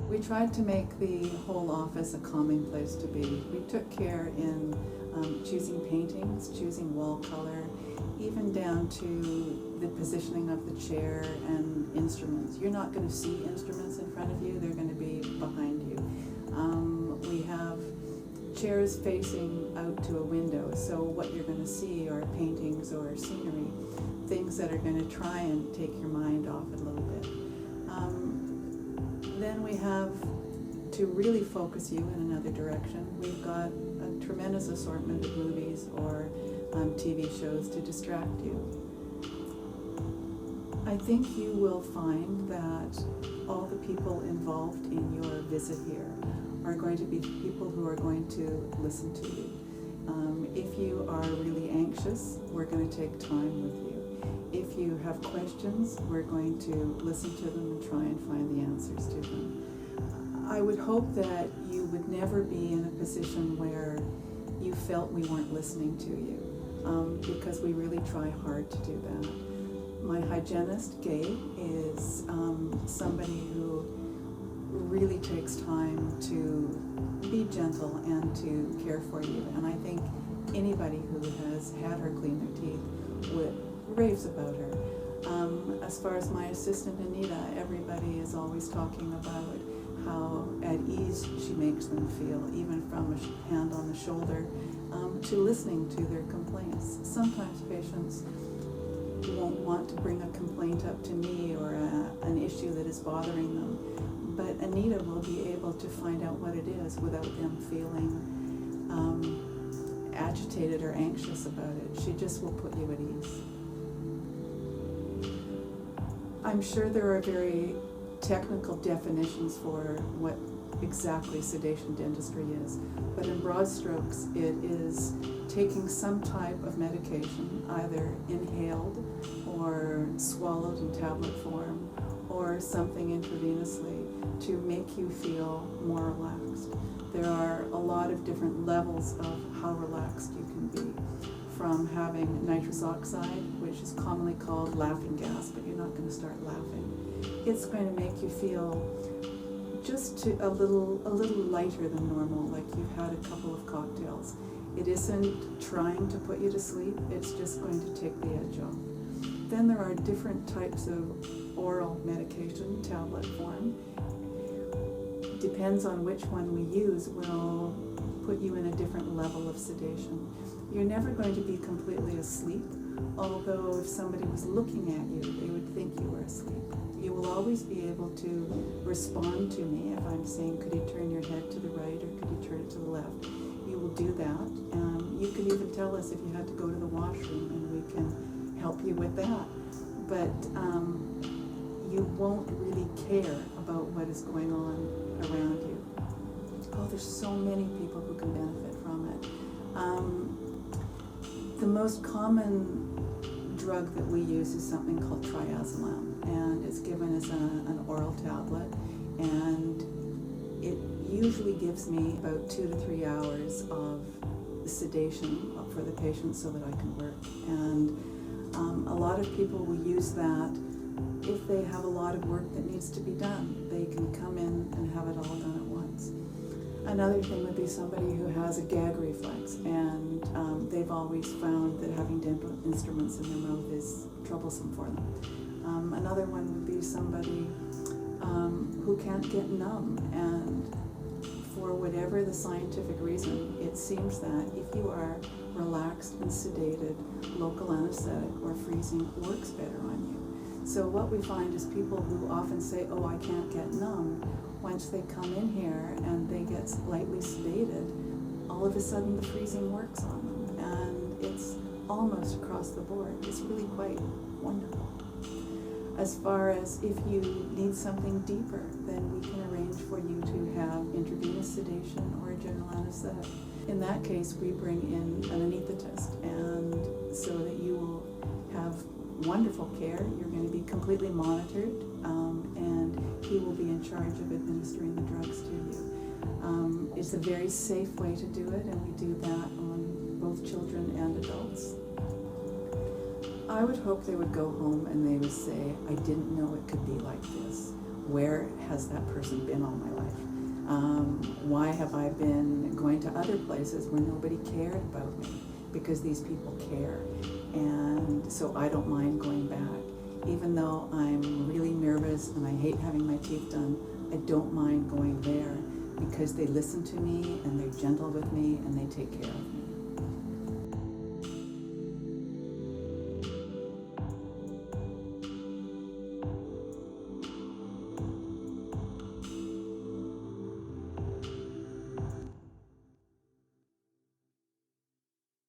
We tried to make the whole office a calming place to be. We took care in choosing paintings, choosing wall color, even down to the positioning of the chair and instruments. You're not going to see instruments in front of you, they're going to be behind you. We have chairs facing out to a window, so what you're going to see are paintings or scenery, things that are going to try and take your mind off it a little bit. Then we have, to really focus you in another direction, we've got a tremendous assortment of movies or TV shows to distract you. I think you will find that all the people involved in your visit here are going to be people who are going to listen to you. If you are really anxious, we're going to take time with you. If you have questions, we're going to listen to them and try and find the answers to them. I would hope that you would never be in a position where you felt we weren't listening to you, because we really try hard to do that. My hygienist, Gay, is somebody who really takes time to be gentle and to care for you. And I think anybody who has had her clean their teeth raves about her. As far as my assistant, Anita, everybody is always talking about how at ease she makes them feel, even from a hand on the shoulder, to listening to their complaints. Sometimes patients won't want to bring a complaint up to me or an issue that is bothering them, but Anita will be able to find out what it is without them feeling agitated or anxious about it. She just will put you at ease. I'm sure there are very technical definitions for what exactly sedation dentistry is, but in broad strokes it is taking some type of medication, either inhaled or swallowed in tablet form or something intravenously, to make you feel more relaxed. There are a lot of different levels of how relaxed you can be, from having nitrous oxide, which is commonly called laughing gas, but you're not going to start laughing. It's going to make you feel just a little lighter than normal, like you've had a couple of cocktails. It isn't trying to put you to sleep, it's just going to take the edge off. Then there are different types of oral medication, tablet form. Depends on which one we use, will put you in a different level of sedation. You're never going to be completely asleep, although if somebody was looking at you, they would think you were asleep. You will always be able to respond to me if I'm saying, could you turn your head to the right or could you turn it to the left? You will do that. You could even tell us if you had to go to the washroom and we can help you with that. But you won't really care about what is going on around you. Oh, there's so many people who can benefit from it. The most common drug that we use is something called triazolam, and it's given as an oral tablet, and it usually gives me about 2 to 3 hours of sedation for the patient so that I can work. And a lot of people will use that if they have a lot of work that needs to be done. They can come in and have it all done at once. Another thing would be somebody who has a gag reflex, and they've always found that having dental instruments in their mouth is troublesome for them. Another one would be somebody who can't get numb, and for whatever the scientific reason, it seems that if you are relaxed and sedated, local anesthetic or freezing works better on you. So what we find is people who often say, oh, I can't get numb, once they come in here and they get slightly sedated, all of a sudden the freezing works on them, and it's almost across the board. It's really quite wonderful. As far as if you need something deeper, then we can arrange for you to have intravenous sedation or a general anesthetic. In that case, we bring in an anesthetist, and so that you will have wonderful care. You're going to be completely monitored, and he will be in charge of administering the drugs to you. It's a very safe way to do it, and we do that on both children and adults. I would hope they would go home and they would say, I didn't know it could be like this, where has that person been all my life? Why have I been going to other places where nobody cared about me? Because these people care. And so I don't mind going back. Even though I'm really nervous and I hate having my teeth done, I don't mind going there because they listen to me and they're gentle with me and they take care of me.